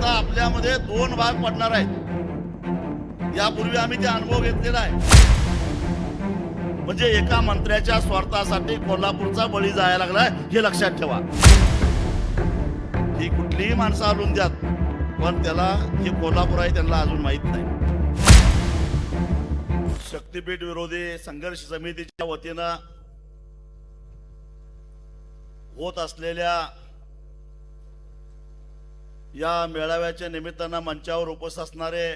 आता आपल्यामध्ये दोन भाग पडणार आहेत। यापूर्वी आम्ही ते अनुभव घेतलेला आहे। म्हणजे एका मंत्र्याच्या स्वार्थासाठी कोल्हापूरचा बळी जायला लागलाय हे लक्षात ठेवा। ही कुठलीही माणसं आलून द्यात, पण त्याला हे कोल्हापूर आहे त्यांना अजून माहित नाही। शक्तीपीठ विरोधी संघर्ष समितीच्या वतीनं होत असलेल्या या मेळाव्याच्या निमित्तानं मंचावर उपस्थित असणारे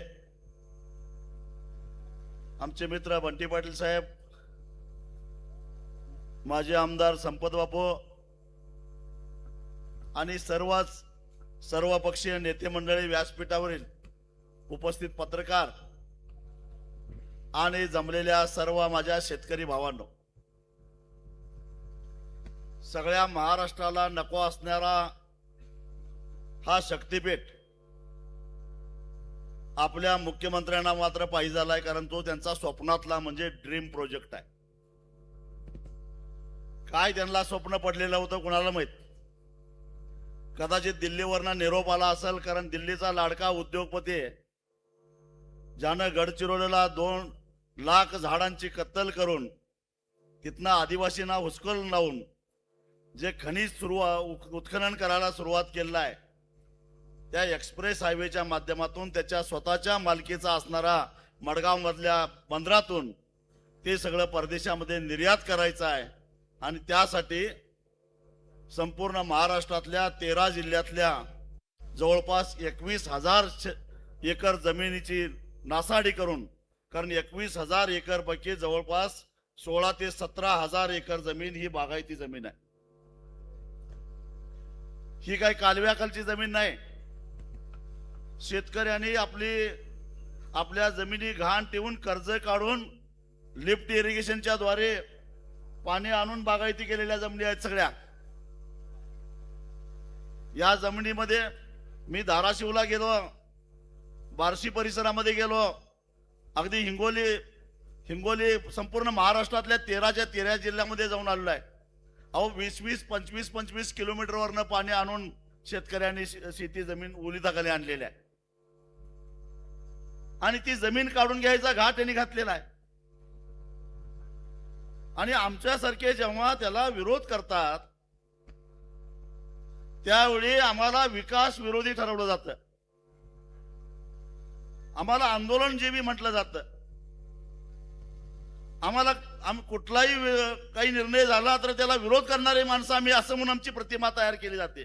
आमचे मित्र बंटी पाटील साहेब, माजी आमदार संपत बापू आणि सर्वपक्षीय नेते मंडळी, व्यासपीठावरील उपस्थित पत्रकार आणि जमलेल्या सर्व माझ्या शेतकरी भावांनो, सगळ्या महाराष्ट्राला नको असणारा हा शक्तीपीठ आपल्या मुख्यमंत्र्यांना मात्र पाहिजे झालाय, कारण तो त्यांचा स्वप्नातला म्हणजे ड्रीम प्रोजेक्ट आहे। काय त्यांना स्वप्न पडलेलं होतं कुणाला माहित। कदाचित दिल्लीवरनं निरोप आला असेल, कारण दिल्लीचा लाडका उद्योगपती ज्यानं गडचिरोलीला 2 लाख झाडांची कत्तल करून तिथनं आदिवासींना हुसकून लावून जे खनिज उत्खनन करायला सुरुवात केलेलं आहे, त्या एक्सप्रेस हायवेच्या माध्यमातून त्याच्या स्वतःच्या मालकीचा असणारा मडगाव मधल्या बंदरातून ते सगळं परदेशामध्ये निर्यात करायचं आहे। आणि त्यासाठी संपूर्ण महाराष्ट्रातल्या 13 जिल्ह्यातल्या जवळपास 21,000 एकर जमिनीची नासाडी करून, कारण 21,000 एकर पैकी जवळपास 16 ते 17,000 एकर जमीन ही बागायती जमीन आहे। ही काही कालव्याखालची जमीन नाही। शेतकऱ्यांनी आपल्या जमिनी घाण ठेवून कर्ज काढून लिफ्ट इरिगेशनच्या द्वारे पाणी आणून बागायती केलेल्या जमिनी आहेत सगळ्या। या जमिनीमध्ये मी धाराशिवला गेलो, बार्शी परिसरामध्ये गेलो, अगदी हिंगोली संपूर्ण महाराष्ट्रातल्या 13 जिल्ह्यामध्ये जाऊन आलेलो आहे। अहो 20-25 किलोमीटरवरनं पाणी आणून शेतकऱ्यांनी शेती जमीन ओलिताखाली आणलेली आहे आणि ती जमीन काढून घ्यायचा घाट त्यांनी घातलेला आहे। आणि आमच्यासारखे जेव्हा त्याला विरोध करतात त्यावेळी आम्हाला विकास विरोधी ठरवलं जातं, आम्हाला आंदोलन जे बी म्हटलं जातं। आम्हाला कुठलाही काही निर्णय झाला तर त्याला विरोध करणारे माणसं आम्ही असं म्हणून आमची प्रतिमा तयार केली जाते।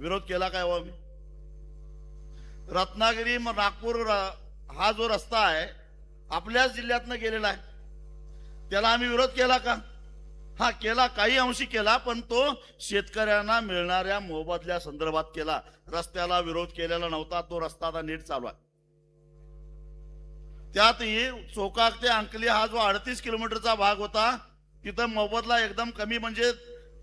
विरोध केला काय हो आम्ही? रत्नागिरी नागपूर हा जो रस्ता आहे आपल्याच जिल्ह्यातनं गेलेला आहे, त्याला आम्ही विरोध केला का? हा केला, काही अंशी केला, पण तो शेतकऱ्यांना मिळणाऱ्या मोबदल्या संदर्भात केला। रस्त्याला विरोध केलेला नव्हता, तो रस्ता आता नीट चालू आहे। त्यातही चोकाक ते अंकली हा जो 38 किलोमीटरचा भाग होता, तिथं मोबदला एकदम कमी, म्हणजे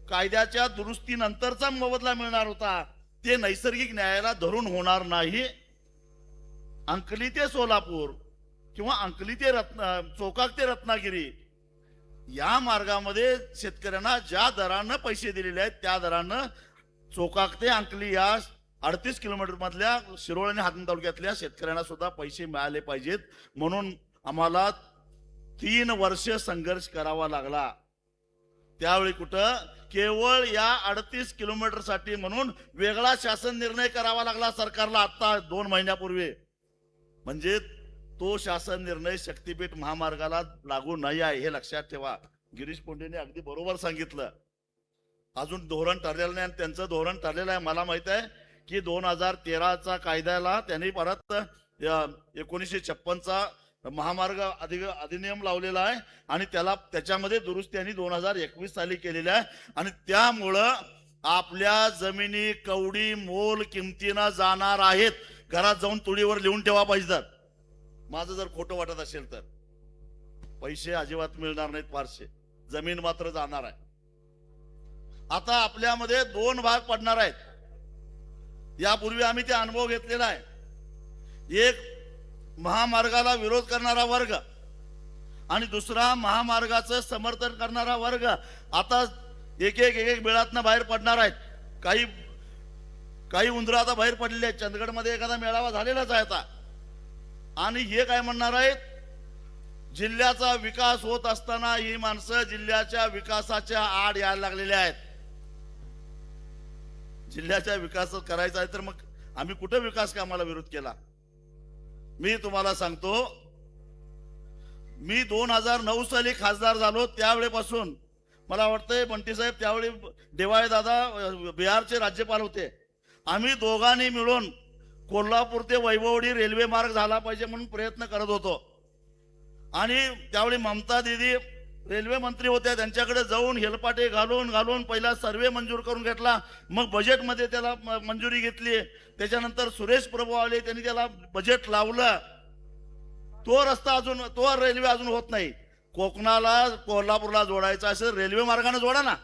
कायद्याच्या दुरुस्तीनंतरचा मोबदला मिळणार होता, ते नैसर्गिक न्यायाला धरून होणार नाही। अंकली ते सोलापूर किंवा अंकली ते चोकाक ते रत्नागिरी या मार्गामध्ये शेतकऱ्यांना ज्या दरानं पैसे दिलेले आहेत त्या दरानं चोकाक ते अंकली या 38 किलोमीटर मधल्या शिरोळ आणि हातणी तालुक्यातल्या शेतकऱ्यांना सुद्धा पैसे मिळाले पाहिजेत। म्हणून आम्हाला 3 वर्ष संघर्ष करावा लागला। त्यावेळी कुठं केवळ या 38 किलोमीटर साठी म्हणून वेगळा शासन निर्णय करावा लागला सरकारला आता 2 महिन्यापूर्वी। म्हणजे तो शासन निर्णय शक्तीपीठ महामार्गाला लागू नाही आहे हे लक्षात ठेवा। गिरीश पोंडेने अगदी बरोबर सांगितलं, अजून धोरण ठरलेलं नाही आणि त्यांचं धोरण ठरलेलं आहे। मला माहित आहे की 2013चा कायद्याला त्यांनी परत 1956चा महामार्ग अधिनियम लावलेला आहे आणि त्याच्यामध्ये दुरुस्ती आणि 2021 साली केलेली आहे। आणि त्यामुळं आपल्या जमिनी कवडी मोल किमतीनं जाणार आहेत। घरात जाऊन तुळीवर लिहून ठेवा पाहिजे, माझं जर खोटं वाटत असेल तर। पैसे अजिबात मिळणार नाहीत फारसे, जमीन मात्र जाणार आहे। आता आपल्यामध्ये 2 भाग पडणार आहेत। यापूर्वी आम्ही ते अनुभव घेतलेला आहे। एक महामार्गाला विरोध करणारा वर्ग आणि दुसरा महामार्गाचं समर्थन करणारा वर्ग आता एक बिळातनं बाहेर पडणार आहेत। काही काही उंदरं आता बाहेर पडलेले आहेत. चंदगडमध्ये एखादा मेळावा झालेलाच आहे आता. आणि हे काय म्हणणार आहेत, जिल्ह्याचा विकास होत असताना ही माणसं जिल्ह्याच्या विकासाच्या आड यायला लागलेले आहेत. जिल्ह्याच्या विकास करायचा आहे तर मग आम्ही कुठे विकास कामाला विरोध केला? मी तुम्हाला सांगतो, मी 2009 साली खासदार झालो त्यावेळेपासून मला वाटतंय बंटी साहेब त्यावेळी देवाळे दादा बिहारचे राज्यपाल होते. आम्ही दोघांनी मिळून कोल्हापूर ते वैभववाडी रेल्वे मार्ग झाला पाहिजे म्हणून प्रयत्न करत होतो. आणि त्यावेळी ममता दिदी रेल्वे मंत्री होत्या, त्यांच्याकडे जाऊन हेलपाटे घालून पहिला सर्वे मंजूर करून घेतला. मग बजेटमध्ये त्याला मंजुरी घेतली. त्याच्यानंतर सुरेश प्रभू आले, त्यांनी त्याला बजेट लावलं. तो रस्ता अजून, तो रेल्वे अजून होत नाही. कोकणाला कोल्हापूरला जोडायचा असेल रेल्वे मार्गाने जोडा ना.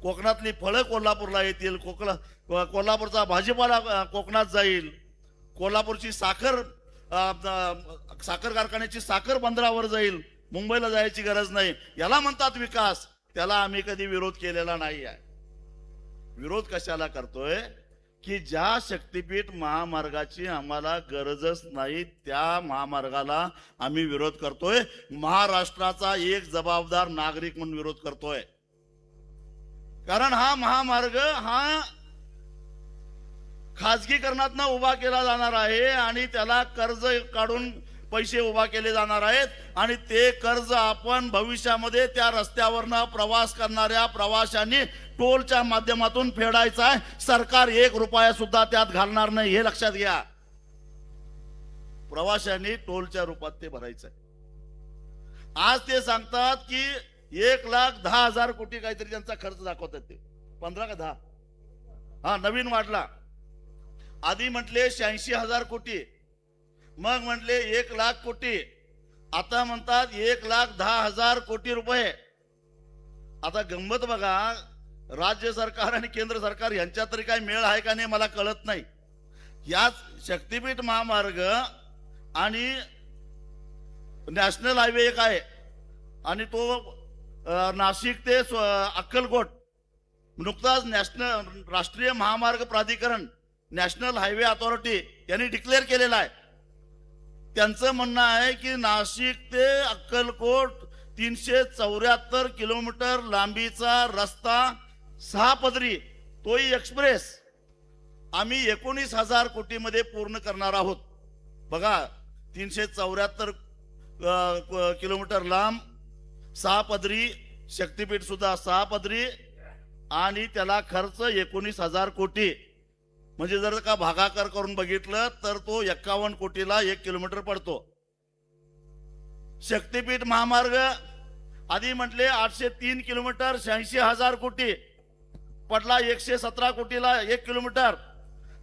कोकणातली फळं कोल्हापूरला येतील, कोल्हापूरचा भाजीपाला कोकणात जाईल, कोल्हापूरची साखर कारखान्याची साखर बंदरावर जाईल, मुंबईला जायची गरज नाही. याला म्हणतात विकास. त्याला आम्ही कधी विरोध केलेला नाही आहे. विरोध कशाला करतोय की ज्या शक्तीपीठ महामार्गाची आम्हाला गरजच नाही त्या महामार्गाला आम्ही विरोध करतोय. महाराष्ट्राचा एक जबाबदार नागरिक म्हणून विरोध करतोय. कारण हा महामार्ग हा खाजगीकरणातनं उभा केला जाणार आहे आणि त्याला कर्ज काढून पैसे उभा केले जाणार आहेत. आणि ते कर्ज आपण भविष्यामध्ये त्या रस्त्यावरनं प्रवास करणाऱ्या प्रवाशांनी टोलच्या माध्यमातून फेडायचा आहे. सरकार 1 रुपया सुद्धा त्यात घालणार नाही, हे लक्षात घ्या. प्रवाशांनी टोलच्या रूपात ते भरायचं आहे. आज ते सांगतात की 1,10,000 कोटी काहीतरी त्यांचा खर्च दाखवतात. ते 15 का 10 हा नवीन वाढला. आधी म्हटले 86,000 कोटी, मग म्हटले 1,00,000 कोटी, आता म्हणतात 1,10,000 कोटी रुपये. आता गंमत बघा, राज्य सरकार आणि केंद्र सरकार यांच्यात तरी काय मेळ आहे का नाही मला कळत नाही. याच शक्तीपीठ महामार्ग आणि नॅशनल हायवे एक आहे आणि तो नाशिक ते अक्कलकोट. नुकताच राष्ट्रीय महामार्ग प्राधिकरण नॅशनल हायवे अथॉरिटी यांनी डिक्लेअर केलेला आहे. त्यांचं म्हणणं आहे की नाशिक ते अक्कलकोट 374 किलोमीटर लांबीचा रस्ता 6 पदरी, तोही एक्सप्रेस, आम्ही 19,000 कोटीमध्ये पूर्ण करणार आहोत. बघा, 374 किलोमीटर लांब, 6 पदरी, शक्तीपीठ सुद्धा 6 पदरी आणि त्याला खर्च 19,000 कोटी. म्हणजे जर का भागाकार करून बघितलं तर तो 51 कोटीला 1 किलोमीटर पडतो. शक्तीपीठ महामार्ग आधी म्हटले 803 किलोमीटर 86,000 कोटी, पडला 117 कोटीला 1 किलोमीटर.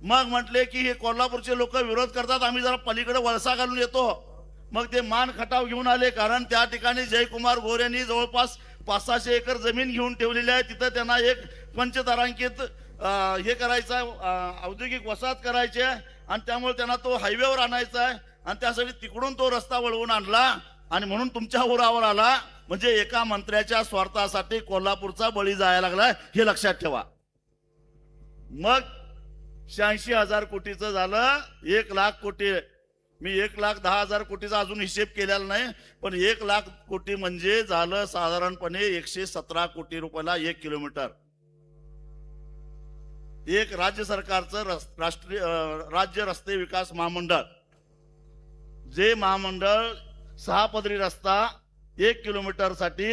मग म्हटले की हे कोल्हापूरचे लोक विरोध करतात, आम्ही जरा पलीकडे वळसा घालून येतो. मग ते मान खटाव घेऊन आले, कारण त्या ठिकाणी जयकुमार गोरेंनी जवळपास 500-600 एकर जमीन घेऊन ठेवलेली आहे. तिथं त्यांना एक पंचतारांकित हे करायचं, औद्योगिक वसाहत करायची आहे आणि त्यामुळे त्यांना तो हायवेवर आणायचा आहे आणि त्यासाठी तिकडून तो रस्ता वळवून आणला आणि म्हणून तुमच्या उरावर आला. म्हणजे एका मंत्र्याच्या स्वार्थासाठी कोल्हापूरचा बळी जायला लागलाय, हे लक्षात ठेवा. मग 86,000 कोटीचं झालं 1,00,000 कोटी. मी 1,10,000 कोटीचा अजून हिशेब केलेला नाही, पण 1,00,000 कोटी म्हणजे झालं साधारणपणे 117 कोटी रुपयाला 1 किलोमीटर. एक राज्य सरकारचं राज्य रस्ते विकास महामंडळ, जे महामंडळ 6 पदरी रस्ता 1 किलोमीटर साठी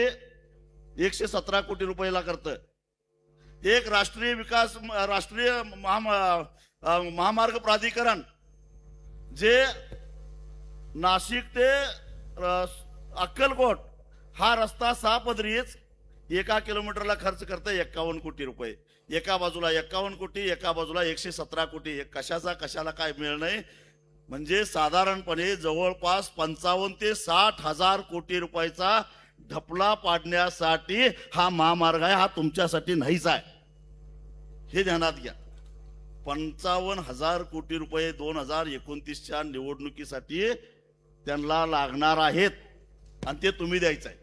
117 कोटी रुपयाला करतं. एक राष्ट्रीय महामार्ग प्राधिकरण जे नाशिक ते अक्कलकोट हा रस्ता 6 पदरीच 1 किलोमीटरला खर्च करतं 51 कोटी रुपये. एका बाजूला 51 कोटी, एका बाजूला 117 कोटी. कशाला काय मिळ नाही. म्हणजे साधारणपणे जवळपास 55 ते 60,000 कोटी रुपयाचा ढपला पाडण्यासाठी हा महामार्ग आहे. हा तुमच्यासाठी नाहीच आहे, हे ध्यानात घ्या. 55,000 कोटी रुपये 2029च्या निवडणुकीसाठी त्यांना लागणार आहेत आणि ते तुम्ही द्यायचं आहे.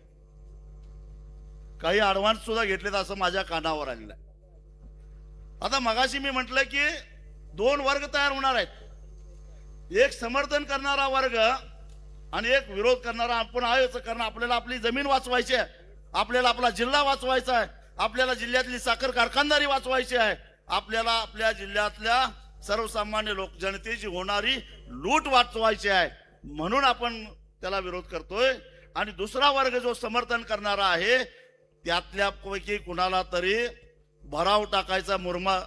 काही ऍडव्हान्स सुद्धा घेतलेत असं माझ्या कानावर आलेलं आहे. आता मगाशी मी म्हटलं की दोन वर्ग तयार होणार आहेत, एक समर्थन करणारा वर्ग आणि एक विरोध करणारा. आपण आहेच, कारण आपल्याला आपली जमीन वाचवायची आहे, आपल्याला आपला जिल्हा वाचवायचा आहे, आपल्याला जिल्ह्यातली साखर कारखानदारी वाचवायची आहे, आपल्याला आपल्या जिल्ह्यातल्या सर्वसामान्य लोक जनतेची होणारी लूट वाचवायची आहे. म्हणून आपण त्याला विरोध करतोय. आणि दुसरा वर्ग जो समर्थन करणारा आहे त्यातल्या पैकी कुणाला तरी भराव टाकायचा मुरमा,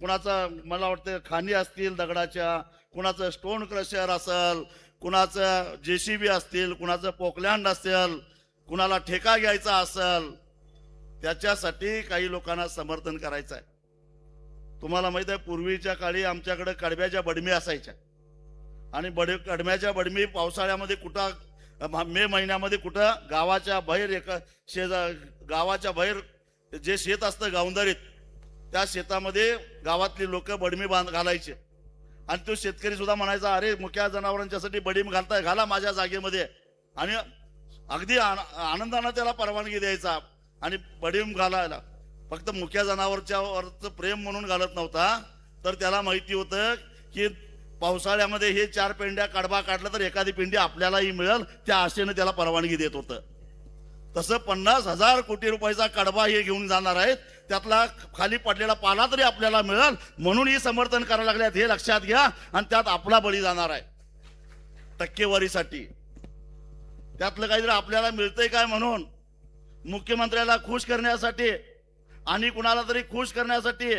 कुणाचा मला वाटतं खाणी असतील दगडाच्या, कुणाचं स्टोन क्रशर असेल, कुणाचं JCB असतील, कुणाचं पोकलँड असेल, कुणाला ठेका घ्यायचा असेल, त्याच्यासाठी काही लोकांना समर्थन करायचं आहे. तुम्हाला माहित आहे पूर्वीच्या काळी आमच्याकडे कडब्याच्या बडमी असायच्या आणि कडब्याच्या बडमी पावसाळ्यामध्ये कुठं मे महिन्यामध्ये कुठं गावाच्या बाहेर गावाच्या बाहेर जे शेत असतं गावंदारीत त्या शेतामध्ये गावातली लोक बडमी घालायचे. आणि तो शेतकरी सुद्धा म्हणायचा, अरे मुक्या जनावरांच्यासाठी बडीम घालताय, घाला माझ्या जागेमध्ये. आणि अगदी आनंदानं त्याला परवानगी द्यायचा आणि बडीम घालायला. फक्त मुक्या जनावरच्या वरचं प्रेम म्हणून घालत नव्हता, तर त्याला माहिती होतं की पावसाळ्यामध्ये हे 4 पेंड्या कडबा काढला तर एखादी पेंडी आपल्यालाही मिळेल, त्या आशेने त्याला परवानगी देत होतं. तसं 50,000 कोटी रुपयाचा कडबा हे घेऊन जाणार आहेत, त्यातला खाली पडलेला पाला तरी आपल्याला मिळेल म्हणून ही समर्थन करायला लागल्यात, हे लक्षात घ्या. आणि त्यात आपला बळी जाणार आहे टक्केवारीसाठी. त्यातलं काहीतरी आपल्याला मिळतंय काय म्हणून मुख्यमंत्र्याला खुश करण्यासाठी आणि कुणाला तरी खुश करण्यासाठी,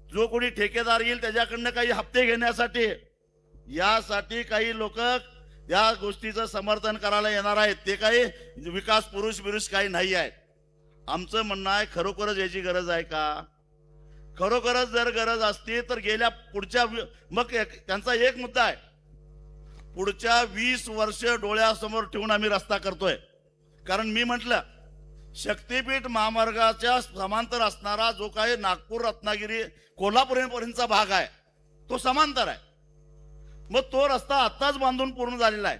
जो कोणी ठेकेदार येईल त्याच्याकडनं काही हप्ते घेण्यासाठी, यासाठी काही लोक या गोष्टीचं समर्थन करायला येणार आहेत. ते काही विकास पुरुष काही नाही आहेत. आमचं म्हणणं आहे खरोखरच याची गरज आहे का? खरोखरच जर गरज असती तर गेल्या पुढच्या मग त्यांचा एक मुद्दा आहे, पुढच्या 20 वर्ष डोळ्यासमोर ठेवून आम्ही रस्ता करतोय. कारण मी म्हटलं शक्तीपीठ महामार्गाच्या समांतर असणारा जो काही नागपूर रत्नागिरी कोल्हापूरपर्यंतचा भाग आहे तो समांतर आहे. मग तो रस्ता आत्ताच बांधून पूर्ण झालेला आहे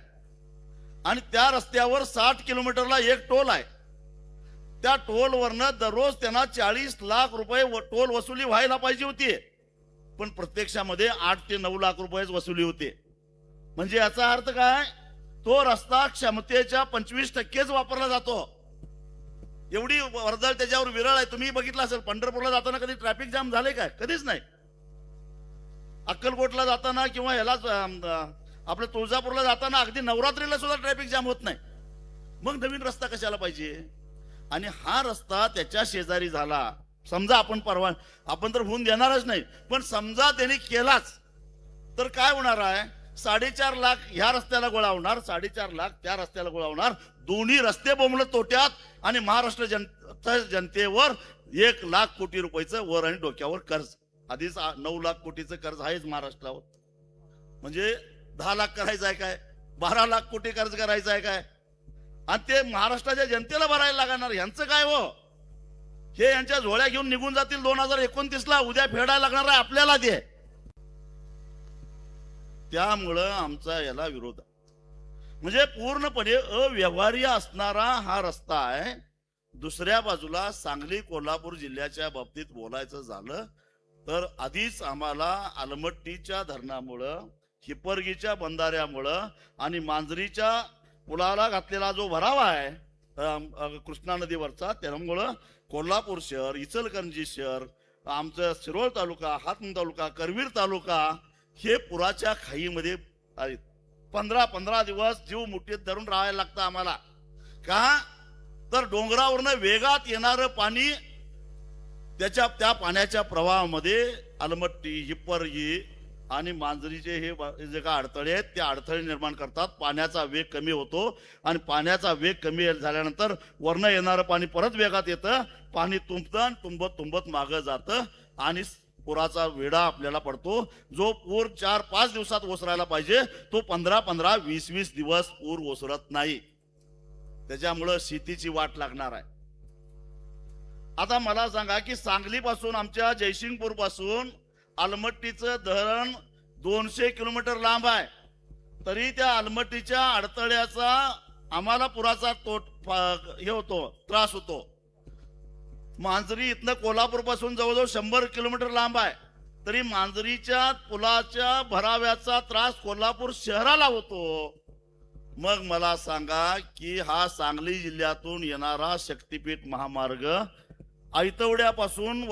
आणि त्या रस्त्यावर 60 किलोमीटरला एक टोल आहे. त्या टोलवरनं दररोज त्यांना 40 लाख रुपये टोल वसुली व्हायला पाहिजे होती, पण प्रत्यक्षामध्ये 8 ते 9 लाख रुपये वसुली होते. म्हणजे याचा अर्थ काय, तो रस्ता क्षमतेच्या 25% वापरला जातो. एवढी वर्दळ त्याच्यावर विरळ आहे. तुम्ही बघितलं असेल पंढरपूरला जाताना कधी ट्रॅफिक जाम झाले काय? कधीच नाही. अक्कलकोटला जाताना किंवा ह्याला आपल्या तुळजापूरला जाताना अगदी नवरात्रीला सुद्धा ट्रॅफिक जाम होत नाही. मग नवीन रस्ता कशाला पाहिजे? आणि हा रस्ता त्याच्या शेजारी झाला, समजा आपण तर होऊन देणारच नाही, पण समजा त्यांनी केलाच तर काय होणार आहे? 4.5 लाख ह्या रस्त्याला गोळा होणार, 4.5 लाख त्या रस्त्याला गोळा होणार. दोन्ही रस्ते बोंबलत तोट्यात आणि महाराष्ट्र जनतेवर 1 लाख कोटी रुपयाचं वर आणि डोक्यावर कर्ज. आधीच 9 लाख कोटीचं कर्ज आहेच महाराष्ट्रावर. म्हणजे 10 लाख करायचं आहे काय? 12 लाख कोटी कर्ज करायचं आहे काय? आणि ते महाराष्ट्राच्या जनतेला भरायला लागणार. यांचं काय हो? हे यांच्या झोळ्या घेऊन निघून जातील 2029ला. उद्या फेडायला लागणार आहे आपल्याला ते. त्यामुळं आमचा याला विरोध आहे. म्हणजे पूर्णपणे अव्यवहार्य असणारा हा रस्ता आहे. दुसऱ्या बाजूला सांगली कोल्हापूर जिल्ह्याच्या बाबतीत बोलायचं झालं तर आधीच आम्हाला आलमट्टीच्या धरणामुळं, हिप्परगीच्या बंधाऱ्यामुळं आणि मांजरीच्या पुलाला घातलेला जो भरावा आहे कृष्णा नदीवरचा, त्यामुळं कोल्हापूर शहर, इचलकरंजी शहर, आमचं शिरोळ तालुका, हातकणंगले तालुका, करवीर तालुका हे पुराच्या खाईमध्ये आहेत. 15 दिवस जीव मुठीत धरून राहायला लागतं आम्हाला. का तर डोंगरावरनं वेगात येणारं पाणी त्या पाण्याच्या प्रवाहामध्ये आलमट्टी, हिप्परगी आणि मांजरीचे हे जे काय अडथळे आहेत ते अडथळे निर्माण करतात. पाण्याचा वेग कमी होतो आणि पाण्याचा वेग कमी झाल्यानंतर वरनं येणारं पाणी परत वेगात येतं. पाणी तुंबतं, तुंबत मागं जातं आणि पुराचा वेढा आपल्याला पडतो. जो पूर 4-5 दिवसात ओसरायला पाहिजे तो 15-15, 20-20 दिवस पूर ओसरत नाही. त्याच्यामुळं शेतीची वाट लागणार आहे. आता मला सांगा की सांगलीपासून, आमच्या जयसिंगपूर पासून आलमट्टीचं धरण 200 किलोमीटर लांब आहे. तरी त्या आलमट्टीच्या अडथळ्याचा आम्हाला पुराचा हे होतो, त्रास होतो. मांजरी इथनं कोल्हापूर पासून जवळजवळ 100 किलोमीटर लांब आहे, तरी मांजरीच्या पुलाच्या भराव्याचा त्रास कोल्हापूर शहराला होतो. मग मला सांगा की हा सांगली जिल्ह्यातून येणारा शक्तिपीठ महामार्ग ऐतवड्यापासून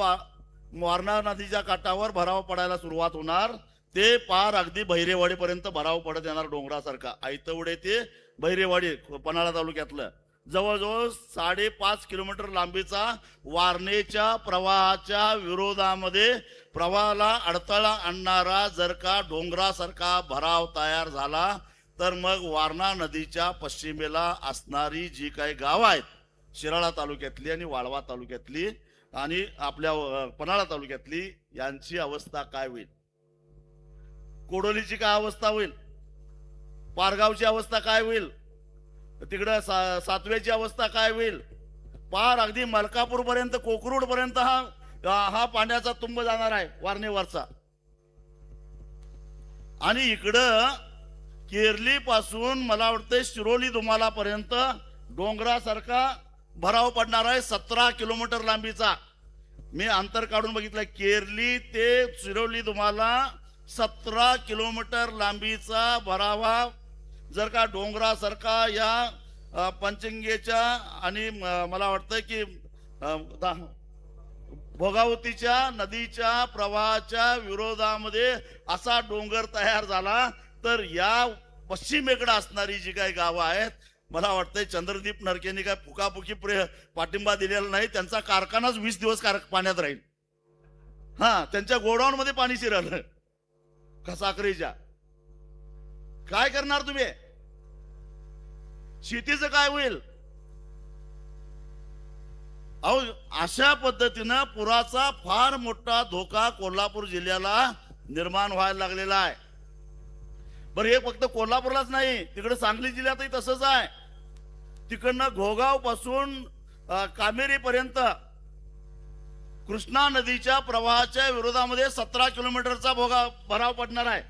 वारणा नदीच्या काठावर भराव पडायला सुरुवात होणार, ते पार अगदी बहिरेवाडीपर्यंत भराव पडत येणार डोंगरासारखा. ऐतवडे ते बहिरेवाडी पन्हाळा तालुक्यातलं जवळजवळ 5.5 किलोमीटर लांबीचा वारणेच्या प्रवाहाच्या विरोधामध्ये प्रवाहाला अडथळा आणणारा जर का डोंगरासारखा भराव तयार झाला, तर मग वारणा नदीच्या पश्चिमेला असणारी जी काही गावं आहेत, शिराळा तालुक्यातली आणि वाळवा तालुक्यातली आणि आपल्या पन्हाळा तालुक्यातली, यांची अवस्था काय होईल? कोडोलीची काय अवस्था होईल? पारगावची अवस्था काय होईल? तिकडं सातव्याची अवस्था काय होईल? पार अगदी मलकापूर पर्यंत, कोकरूड पर्यंत हा पाण्याचा तुंब जाणार आहे वारणेवरचा. आणि इकडं केरली पासून मला वाटतं शिरोली दुमाला पर्यंत डोंगरासारखा भराव पडणार आहे 17 किलोमीटर लांबीचा. मी अंतर काढून बघितलं, केरली ते शिरोली दुमाला 17 किलोमीटर लांबीचा भरावा जर का डोंगरासारखा या पंचंगेच्या आणि मला वाटतं की भोगावतीच्या नदीच्या प्रवाहाच्या विरोधामध्ये असा डोंगर तयार झाला, तर या पश्चिमेकडे असणारी जी काही गावं आहेत, मला वाटतंय चंद्रदीप नरकेंनी काय फुकाफुकी पाठिंबा दिलेला नाही, त्यांचा कारखानाच 20 दिवस पाण्यात राहील. त्यांच्या गोडाऊन मध्ये पाणी शिरलं साखरेच्या. काय करणार तुम्ही? शेतीचं काय होईल? अहो, अशा पद्धतीनं पुराचा फार मोठा धोका कोल्हापूर जिल्ह्याला निर्माण व्हायला लागलेला आहे. बरं, हे फक्त कोल्हापूरलाच नाही, तिकडे सांगली जिल्ह्यातही तसंच आहे. तिकडनं घोगाव पासून कामेरी पर्यंत कृष्णा नदीच्या प्रवाहाच्या विरोधामध्ये 17 किलोमीटरचा भराव पडणार आहे.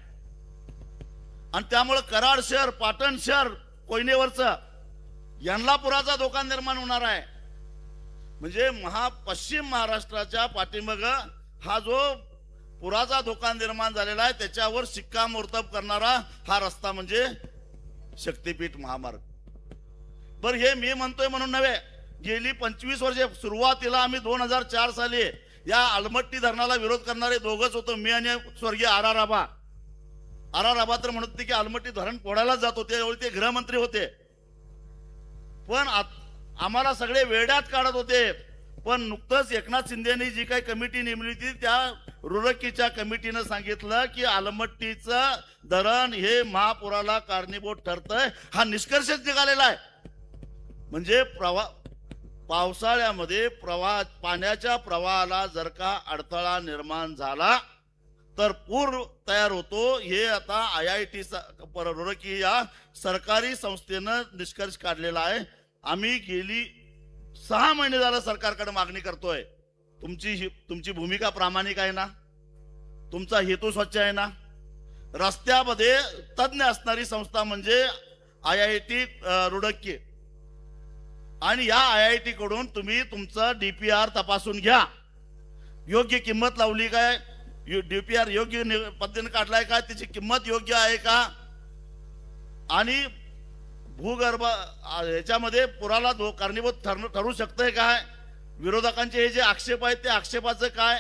आणि त्यामुळे कराड शहर, पाटण शहर, कोयनेवरचं यांना पुराचा धोका निर्माण होणार आहे. म्हणजे पश्चिम महाराष्ट्राच्या पाठीमाग हा जो पुराचा धोका निर्माण झालेला आहे, त्याच्यावर शिक्कामोर्तब करणारा हा रस्ता म्हणजे शक्तिपीठ महामार्ग. बरं, हे मी म्हणतोय म्हणून नव्हे, गेली 25 वर्षे सुरुवातीला आम्ही 2004 साली या आलमट्टी धरणाला विरोध करणारे दोघच होतो, मी आणि स्वर्गीय आर आबा तर म्हणत होते की आलमट्टी धरण फोडायला जात होते, ते गृहमंत्री होते. पण आम्हाला सगळे वेड्यात काढत होते. पण नुकतंच एकनाथ शिंदेनी जी काही कमिटी नेमली होती, त्या रुरकीच्या कमिटीनं सांगितलं की आलमट्टीचं धरण हे महापुराला कारणीभूत ठरतंय. हा निष्कर्षच निघालेला आहे. म्हणजे पावसाळ्यामध्ये पाण्याच्या प्रवाहाला जर का अडथळा निर्माण झाला तर पूर तयार होतो. हे आता IIT रुरकी या सरकारी संस्थेनं निष्कर्ष काढलेला आहे. आम्ही गेली 6 महिने झालं सरकारकडे मागणी करतोय. तुमची भूमिका प्रामाणिक आहे ना? तुमचा हेतू स्वच्छ आहे ना? रस्त्यामध्ये तज्ञ असणारी संस्था म्हणजे IIT रुडकी, आणि या IIT कडून तुम्ही तुमचा DPR तपासून घ्या. योग्य किंमत लावली काय? DPR योग्य पद्धतीने काढलाय का? त्याची किंमत योग्य आहे का? आणि भूगर्भ याच्यामध्ये पुराला कारणीभूत ठरू शकतंय काय? विरोधकांचे हे जे आक्षेप आहेत, ते आक्षेपाचं काय?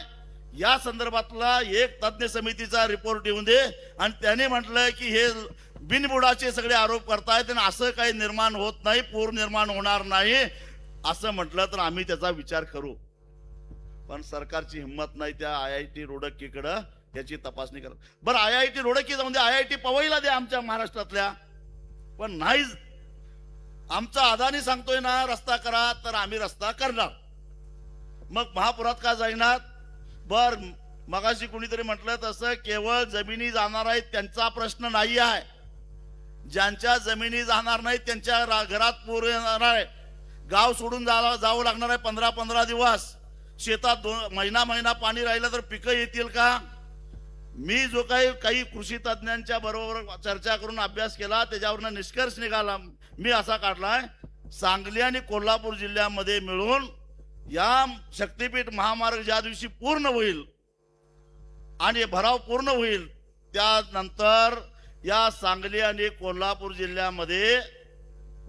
या संदर्भातला एक तज्ञ समितीचा रिपोर्ट येऊन दे. आणि त्याने म्हटलंय की हे बिनबुडाचे सगळे आरोप करतायत आणि असं काही निर्माण होत नाही, पूर निर्माण होणार नाही असं म्हटलं तर आम्ही त्याचा विचार करू. पण सरकारची हिंमत नाही त्या IIT रुडकीकडे याची तपासणी करा. बरं, IIT रुडकी जाऊन दे, IIT पवईला द्या आमच्या महाराष्ट्रातल्या. पण नाही, आमचा अदानी सांगतोय ना रस्ता करा, तर आम्ही रस्ता करणार. मग महापुरात का जाईनात? बर, मगाशी कुणीतरी म्हटलं तसं केवळ जमिनी जाणार आहेत त्यांचा प्रश्न नाही आहे. ज्यांच्या जमिनी जाणार नाहीत त्यांच्या घरात पूर येणार आहे. गाव सोडून जावं लागणार आहे 15-15 दिवस. शेतात महिना पाणी राहिलं तर पिकं येतील का? मी जो काही कृषी तज्ञांच्या बरोबर चर्चा करून अभ्यास केला, त्याच्यावरनं निष्कर्ष निघाला मी असा काढलाय, सांगली आणि कोल्हापूर जिल्ह्यामध्ये मिळून या शक्तीपीठ महामार्ग ज्या दिवशी पूर्ण होईल आणि भराव पूर्ण होईल त्यानंतर या सांगली आणि कोल्हापूर जिल्ह्यामध्ये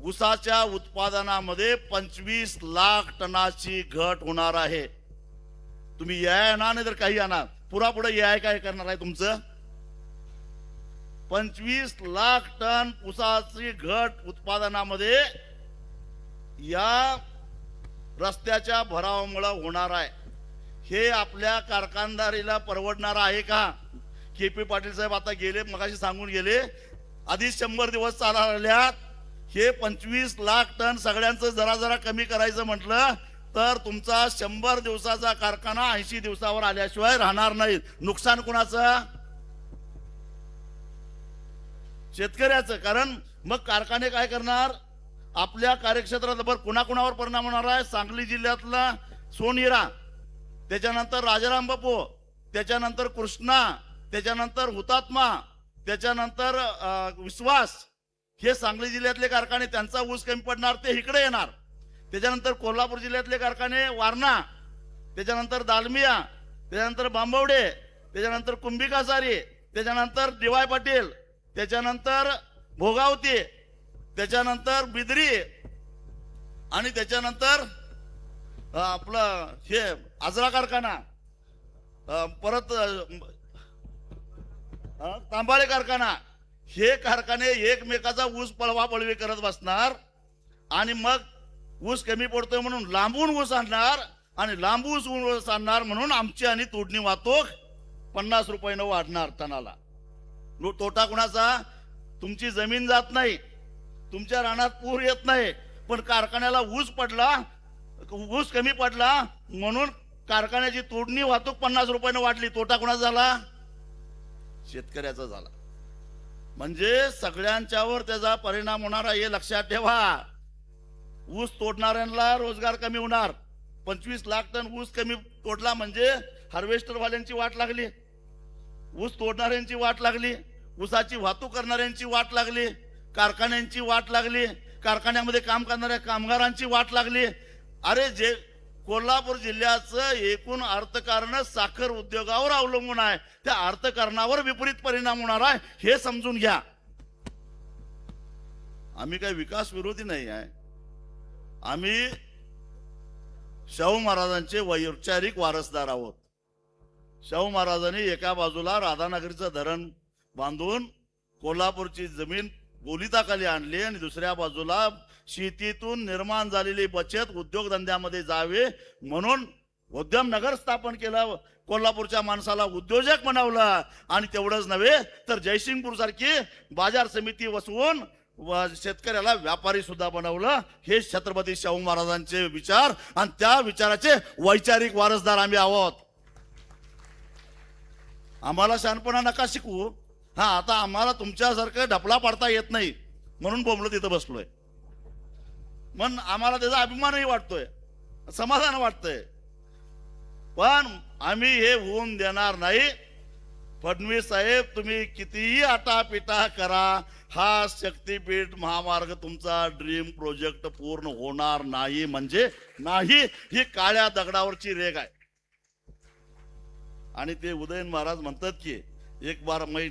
ऊसाच्या उत्पादनामध्ये 25 लाख टनाची घट होणार आहे. तुम्ही या आणा नाही तर काही आणा, पुढे याय काय करणार आहे तुमचं? 25 लाख टन ऊसाची घट उत्पादनामध्ये या रस्त्याच्या भरावामुळे होणार आहे. हे आपल्या कारखानदारीला परवडणार आहे का? के.पी. पाटील साहेब आता गेले, मगाशी सांगून गेले, आधीच 100 दिवस चालल्यात. हे 25 लाख टन सगळ्यांचं जरा जरा कमी करायचं म्हटलं तर तुमचा 100 दिवसाचा कारखाना 80 दिवसावर आल्याशिवाय राहणार नाही. नुकसान कुणाचं? शेतकऱ्याचं. कारण मग कारखाने काय करणार? आपल्या कार्यक्षेत्रात कुणाकुणावर परिणाम होणार आहे? सांगली जिल्ह्यातला सोनहिरा, त्याच्यानंतर राजाराम बापू, त्याच्यानंतर कृष्णा, त्याच्यानंतर हुतात्मा, त्याच्यानंतर विश्वास, हे सांगली जिल्ह्यातले कारखाने, त्यांचा ऊस कमी पडणार, ते इकडे येणार. त्याच्यानंतर कोल्हापूर जिल्ह्यातले कारखाने वारणा, त्याच्यानंतर दालमिया, त्याच्यानंतर बांबवडे, त्याच्यानंतर कुंभिकासारी, त्याच्यानंतर डी.वाय. पाटील, त्याच्यानंतर भोगावती, त्याच्यानंतर बिदरी आणि त्याच्यानंतर आपलं हे आजरा कारखाना, परत तांबाळे कारखाना. हे कारखाने एकमेकाचा ऊस पळवापळवी करत बसणार आणि मग ऊस कमी पडतोय म्हणून लांबून ऊस आणणार आणि लांबून ऊस आणणार म्हणून आमची आणि तोडणी वाहतूक 50 रुपयानं वाढणार टनाला. तोटा कुणाचा? तुमची जमीन जात नाही, तुमच्या रानात पूर येत नाही, पण कारखान्याला ऊस पडला, ऊस कमी पडला म्हणून कारखान्याची तोडणी वाहतूक 50 रुपयानं वाढली. तोटा कुणाचा झाला? शेतकऱ्याचा झाला. म्हणजे सगळ्यांच्यावर त्याचा परिणाम होणार आहे, हे लक्षात ठेवा. ऊस तोडणाऱ्यांना रोजगार कमी होणार. 25 लाख टन ऊस कमी तोडला म्हणजे हार्वेस्टर वाल्यांची वाट लागली, ऊस तोडणाऱ्यांची वाट लागली, ऊसाची वाहतूक करणाऱ्यांची वाट लागली, कारखान्यांची वाट लागली, कारखान्यामध्ये काम करणाऱ्या कामगारांची वाट लागली. अरे जे कोल्हापूर जिल्ह्याचं एकूण अर्थकारण साखर उद्योगावर अवलंबून आहे, त्या अर्थकारणावर विपरीत परिणाम होणार आहे, हे समजून घ्या. आम्ही काही विकास विरोधी नाही आहे. आम्ही शाहू महाराजांचे वैचारिक वारसदार आहोत. शाहू महाराजांनी एका बाजूला राधानगरीचं धरण बांधून कोल्हापूरची जमीन गोलिताखाली आणली आणि दुसऱ्या बाजूला शेतीतून निर्माण झालेली बचत उद्योगधंद्यामध्ये जावे म्हणून उद्यमनगर स्थापन केलं. कोल्हापूरच्या माणसाला उद्योजक बनवलं आणि तेवढंच नव्हे तर जयसिंगपूर सारखी बाजार समिती वसवून शेतकऱ्याला व्यापारी सुद्धा बनवलं. हे छत्रपती शाहू महाराजांचे विचार आणि त्या विचाराचे वैचारिक वारसदार आम्ही आहोत. आम्हाला शहाणपणा नका शिकवू. हा, आता आम्हाला तुमच्यासारखं ढपला पाडता येत नाही म्हणून बोंबलो तिथं बसलोय. पण आम्हाला त्याचा अभिमानही वाटतोय, समाधान वाटतंय. पण आम्ही हे होऊन देणार नाही. फडणवीस साहेब, तुम्ही कितीही आटापिटा करा, हा शक्तीपीठ महामार्ग तुमचा ड्रीम प्रोजेक्ट पूर्ण होणार नाही म्हणजे नाही. ही काळ्या दगडावरची रेग आहे. आणि ते उदयन महाराज म्हणतात की एक बार मै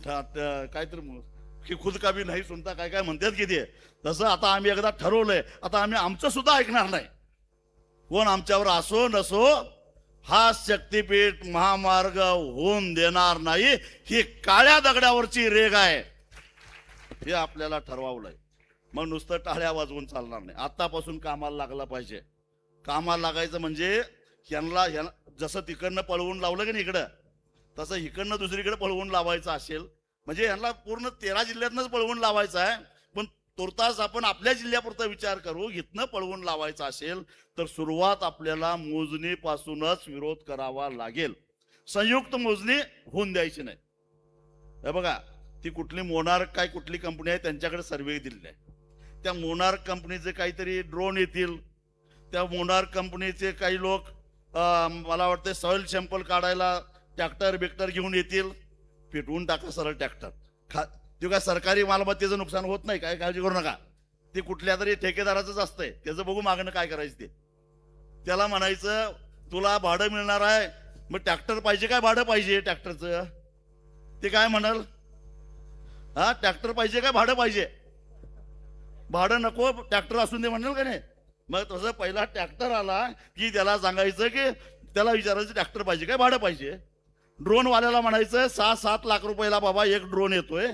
काहीतरी खुद का भी नाही सुनता, काय काय म्हणतात की ते. तसं आता आम्ही एकदा ठरवलंय, आता आम्ही आमचं सुद्धा ऐकणार नाही. कोण आमच्यावर असो नसो, हा शक्तीपीठ महामार्ग होऊन देणार नाही. ही काळ्या दगडावरची रेग आहे, हे आपल्याला ठरवावलंय. मग नुसतं टाळ्या वाजवून चालणार नाही. आतापासून कामाला लागला पाहिजे. कामाला लागायचं म्हणजे यांना जसं तिकडनं पळवून लावलं की नाही इकडं, तसं इकडनं दुसरीकडे पळवून लावायचं असेल म्हणजे यांना पूर्ण 13 जिल्ह्यातनंच पळवून लावायचं आहे. पण तुर्तास आपण आपल्या जिल्ह्यापुरता विचार करू. इथनं पळवून लावायचं असेल तर सुरुवात आपल्याला मोजणीपासूनच विरोध करावा लागेल. संयुक्त मोजणी होऊन द्यायची नाही. हे बघा, ती कुठली मोनार्क काय कुठली कंपनी आहे त्यांच्याकडे सर्वे दिलेले आहे. त्या मोनार्क कंपनीचे काहीतरी ड्रोन येतील, त्या मोनार्क कंपनीचे काही लोक मला वाटतं सॉइल सॅम्पल काढायला ट्रॅक्टर बिक्टर घेऊन येतील. पेटवून टाका सरळ ट्रॅक्टर. ते काय सरकारी मालमत्तेचं नुकसान होत नाही, काय काळजी करू नका. ते कुठल्या तरी ठेकेदाराचंच असतंय, त्याचं बघू मागणं काय करायचं ते. त्याला म्हणायचं तुला भाडं मिळणार आहे, मग ट्रॅक्टर पाहिजे काय भाडं पाहिजे ट्रॅक्टरचं? ते काय म्हणाल? हा, ट्रॅक्टर पाहिजे काय भाडं पाहिजे? भाडं नको, ट्रॅक्टर असून दे म्हणाल का नाही? मग तसं पहिला ट्रॅक्टर आला की त्याला सांगायचं की त्याला विचारायचं ट्रॅक्टर पाहिजे काय भाडं पाहिजे. ड्रोन वाल्याला म्हणायचं 6-7 लाख रुपयाला बाबा एक ड्रोन येतोय.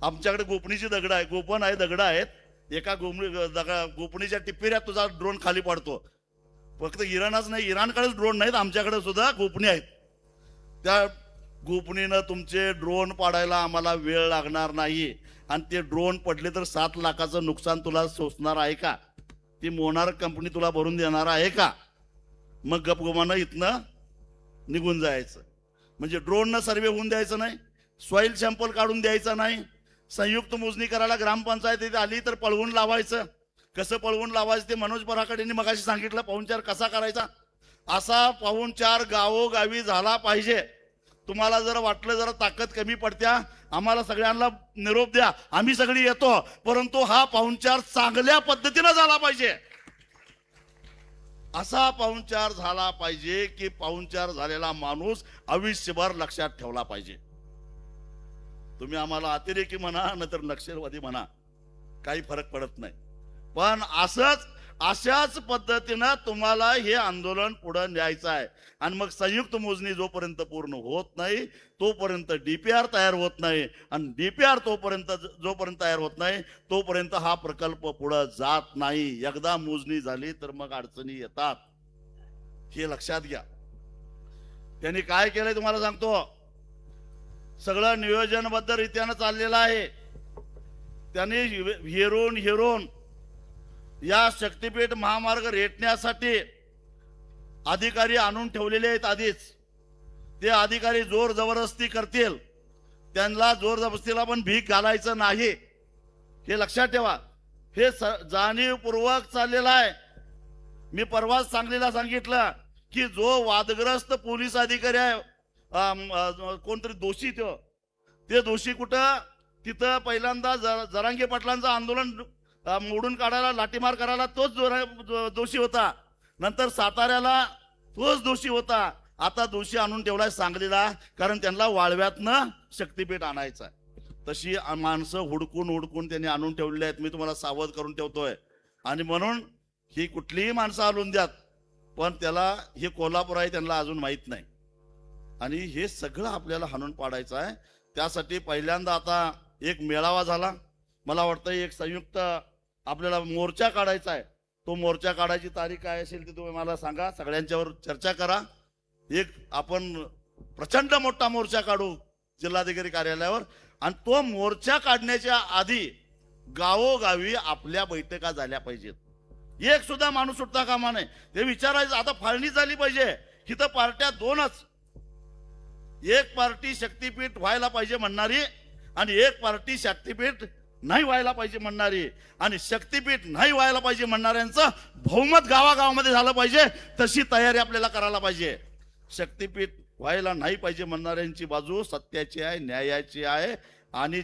आमच्याकडे गोपणीची दगड आहे, गोपन आहे, दगड आहेत. एका गोपणीच्या टिप्पिऱ्यात तुझा ड्रोन खाली पडतो. फक्त इराणच नाही, इराणकडेच ड्रोन नाहीत, आमच्याकडे सुद्धा गोपणी आहेत. त्या गोपणीनं तुमचे ड्रोन पाडायला आम्हाला वेळ लागणार नाही. आणि ते ड्रोन पडले तर 7 लाखाचं नुकसान तुला सोसणार आहे का? ती मोनार कंपनी तुला भरून देणार आहे का? मग गपगुमानं इथनं निघून जायचं. म्हणजे ड्रोननं सर्वे होऊन द्यायचं नाही, सॉइल सॅम्पल काढून द्यायचं नाही, संयुक्त मोजणी करायला ग्रामपंचायत आली तर पळवून लावायचं. कसं पळवून लावायचं ते मनोज पराकडे मगाशी सांगितलं. पाहुणचार कसा करायचा, असा पाहुणचार गावोगावी झाला पाहिजे. तुम्हाला जर वाटलं जरा ताकद कमी पडत्या, आम्हाला सगळ्यांना निरोप द्या, आम्ही सगळी येतो, परंतु हा पाहुणचार चांगल्या पद्धतीनं झाला पाहिजे. असा पाहुणचार झाला पाहिजे की पाहुणचार झालेला माणूस आयुष्यभर लक्षात ठेवला पाहिजे. तुम्ही आम्हाला अतिरेकी म्हणा नाहीतर नक्षलवादी म्हणा, काही फरक पडत नाही. पण अशाच पद्धतीनं तुम्हाला हे आंदोलन पुढे न्यायचं आहे. आणि मग संयुक्त मोजणी जोपर्यंत पूर्ण होत नाही तोपर्यंत डीपीआर तयार होत नाही, आणि डीपीआर जोपर्यंत तयार होत नाही तोपर्यंत हा प्रकल्प पुढे जात नाही. एकदा मोजणी झाली तर मग अडचणी येतात, हे लक्षात घ्या. त्यांनी काय केलंय तुम्हाला सांगतो. सगळं नियोजनबद्ध रीत्यानं चाललेलं आहे. त्यांनी हिरून या शक्तीपीठ महामार्ग रेटण्यासाठी अधिकारी आणून ठेवलेले आहेत आधीच. ते अधिकारी जोर जबरदस्ती करतील, त्यांना जोर जबरदस्तीला पण भीक घालायचं नाही, हे लक्षात ठेवा. हे जाणीवपूर्वक चाललेलं आहे. मी परवाच सांगितलं की जो वादग्रस्त पोलीस अधिकारी आहे, कोणतरी दोषी, ते दोषी कुठं, तिथं पहिल्यांदा जरांगे पाटलांचं आंदोलन मोडून काढायला, लाठीमार करायला तोच दोषी होता. नंतर साताऱ्याला तोच दोषी होता. आता दोषी आणून ठेवलाय सांगलीला, कारण त्यांना वाळव्यातनं शक्तीपीठ आणायचं आहे. तशी माणसं हुडकून त्यांनी आणून ठेवलेली आहेत. मी तुम्हाला सावध करून ठेवतोय. आणि म्हणून ही कुठलीही माणसं आणून द्यात, पण त्याला हे कोल्हापूर आहे त्यांना अजून माहित नाही. आणि हे सगळं आपल्याला हाणून पाडायचं आहे. त्यासाठी पहिल्यांदा आता एक मेळावा झाला. मला वाटतं एक संयुक्त आपल्याला मोर्चा काढायचा आहे. तो मोर्चा काढायची तारीख काय असेल ते तुम्ही मला सांगा, सगळ्यांच्यावर चर्चा करा. एक आपण प्रचंड मोठा मोर्चा काढू जिल्हाधिकारी कार्यालयावर. आणि तो मोर्चा काढण्याच्या आधी गावोगावी आपल्या बैठका झाल्या पाहिजेत. एक सुद्धा माणूस सुटता कामा नये. ते विचारायचं, आता फाळणी झाली पाहिजे. इथं पार्ट्या दोनच, एक पार्टी शक्तीपीठ व्हायला पाहिजे म्हणणारी आणि एक पार्टी शक्तीपीठ नाही व्हायला पाहिजे म्हणणारी. आणि शक्तीपीठ नाही व्हायला पाहिजे म्हणणाऱ्यांचं बहुमत गावागावामध्ये झालं पाहिजे. तशी तयारी आपल्याला करायला पाहिजे. शक्तीपीठ व्हायला नाही पाहिजे म्हणणाऱ्यांची बाजू सत्याची आहे, न्यायाची आहे. आणि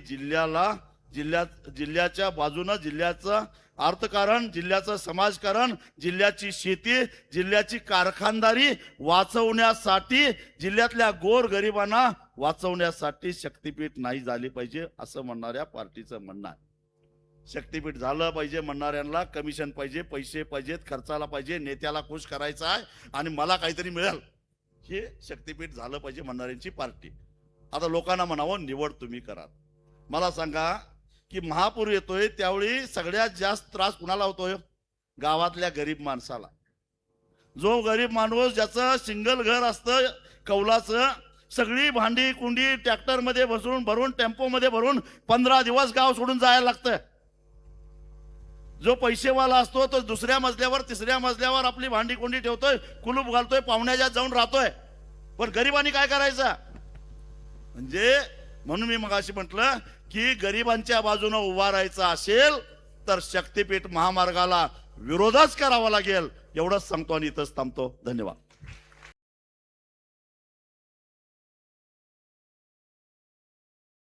जिल्ह्याच्या बाजूनं जिल्ह्याचं अर्थकारण, जिल्ह्याचं समाजकारण, जिल्ह्याची शेती, जिल्ह्याची कारखानदारी वाचवण्यासाठी, जिल्ह्यातल्या गोरगरिबांना वाचवण्यासाठी शक्तीपीठ नाही झाली पाहिजे असं म्हणणाऱ्या पार्टीचं म्हणणं आहे. शक्तीपीठ झालं पाहिजे म्हणणाऱ्यांना कमिशन पाहिजे, पैसे पाहिजेत, खर्चाला पाहिजे, नेत्याला खुश करायचं आहे आणि मला काहीतरी मिळेल, हे शक्तीपीठ झालं पाहिजे म्हणणाऱ्यांची पार्टी. आता लोकांना म्हणावं निवड तुम्ही करा. मला सांगा की महापूर येतोय त्यावेळी सगळ्यात जास्त त्रास कुणाला होतोय? गावातल्या गरीब माणसाला. जो गरीब माणूस ज्याचं सिंगल घर असतं कौलाचं, सगळी भांडी कुंडी ट्रॅक्टर मध्ये भरून टेम्पो मध्ये भरून 15 दिवस गाव सोडून जायला लागतं. जो पैसेवाला असतो तो दुसऱ्या मजल्यावर तिसऱ्या मजल्यावर आपली भांडी कुंडी ठेवतोय, कुलूप घालतोय, पाहुण्याच्या जाऊन राहतोय. पण गरिबांनी काय करायचं? म्हणून मी मगाशी म्हटलं की गरिबांच्या बाजूने उभा राहायचं असेल तर शक्तीपीठ महामार्गाला विरोधच करावा लागेल. एवढंच सांगतो आणि इथंच थांबतो. धन्यवाद.